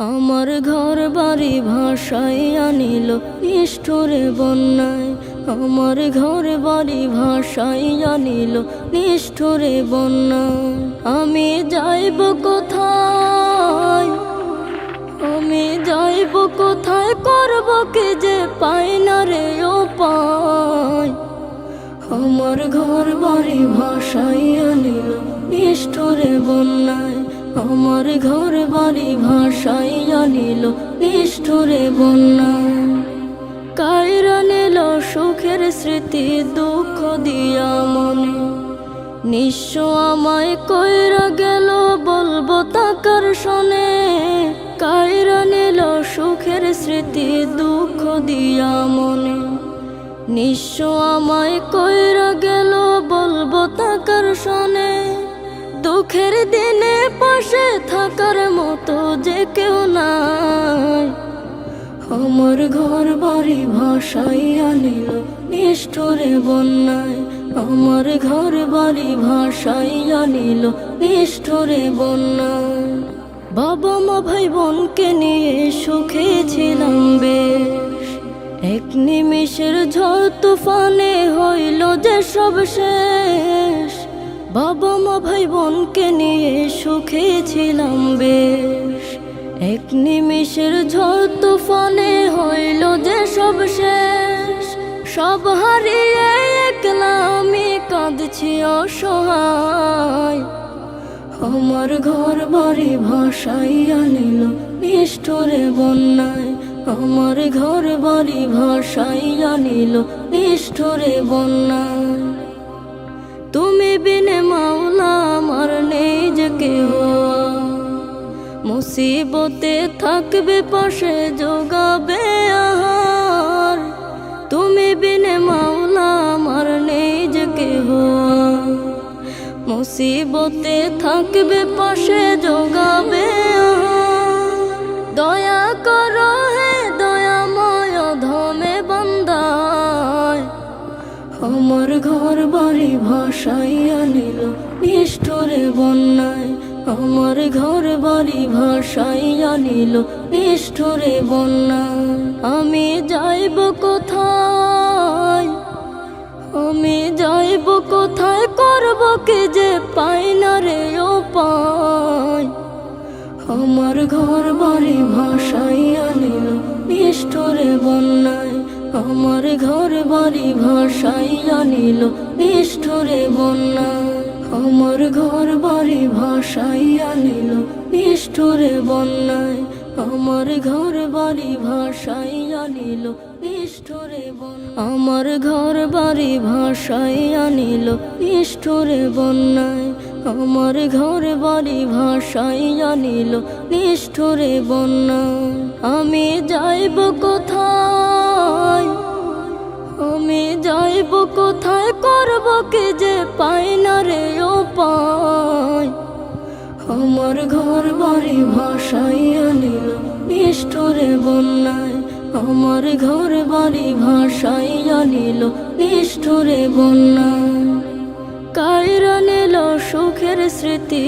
আমার ঘর বাড়ি ভাসাইয়া নিল নিষ্ঠুরে বন্যায়। আমার ঘর বাড়ি ভাসাইয়া নিল নিষ্ঠুরে বন্যায়। আমি যাইব কোথায়, আমি যাইব কোথায়, করব কি যে পাই না রে উপায়। আমার ঘর বাড়ি ভাসাইয়া নিল নিষ্ঠুরে বন্যায়। আমার ঘর বাড়ি ভাসাইয়া নিল নিষ্ঠুরে বন্যায়। কাইরা নিল সুখের স্মৃতি দুঃখ দিয়া মনে, নিঃস্ব আমায় কইরা গেল বলবো তাকার শোনে। কাইরা নিল সুখের স্মৃতি দুঃখ দিয়া মনে, নিঃস্ব আমায় কইরা গেল বলবো তাকার শোনে। দুঃখের দিনে পাশে থাকার মতো যে কেউ নাই। আমার ঘর বাড়ি ভাসাইয়া নিল নিষ্ঠুরে বন্যায়। আমার ঘর বাড়ি ভাসাইয়া নিল নিষ্ঠুরে বন্যায়। বাবা মা ভাই বোনকে নিয়ে সুখে ছিলাম বেশ, এক নিমিষের ঝড় তুফানে হইল যে সব শেষ। বাবা মা ভাই বোনকে নিয়ে সুখে ছিলাম বেশ, এক নিমিষের ঝড় তুফানে হইল যে সব শেষ। সব হারিয়ে একলা আমি কাঁদছি অসহায়। আমার ঘর বাড়ি ভাসাইয়া নিল নিষ্ঠুরে বন্যায়। আমার ঘর বাড়ি ভাসাইয়া নিল নিষ্ঠুরে বন্যায়। তুমি বিনে মাওলা আমার নেই যে কেহ, মুসিবতে থাকবে পাশে যোগাবে আহার। তুমি বিনে মাওলা আমার নেই যে কেহ, মুসিবতে থাকবে পাশে যোগাবে আহার। দয়া করো হে দয়াময় ধমে বান্দায়। আমার ঘর বাড়ি ভাসাইয়া নিল নিষ্ঠুরে বন্যায়। আমার ঘর বাড়ি ভাসাইয়া নিল নিষ্ঠুরে বন্যায়। আমি যাইব কোথায়, আমি যাইব কোথায়, করব কি যে পাই না রে উপায়। আমার ঘর বাড়ি ভাসাইয়া নিল নিষ্ঠুরে বন্যায়। আমার ঘর বাড়ি ভাসাইয়া নিল নিষ্ঠুরে বন্যায়। আমার ঘর বাড়ি ভাসাইয়া নিল নিষ্ঠুরে বন্যায়। আমার ঘর বাড়ি ভাসাইয়া নিল নিষ্ঠুরে বন্যায়। আমার ঘর বাড়ি ভাসাইয়া নিল নিষ্ঠুরে বন্যায়। আমার ঘর বাড়ি ভাসাইয়া নিল নিষ্ঠুরে বন্যায়। আমি যাইব কোথায়, আমি যাইব কোথায়, করব কি যে পাই না রে উপায়। আমার ঘর বাড়ি ভাসাইয়া নিল নিষ্ঠুরে বন্যায়। আমার ঘর বাড়ি ভাসাইয়া নিল নিষ্ঠুরে বন্যায়। কাইরা নিল সুখের স্মৃতি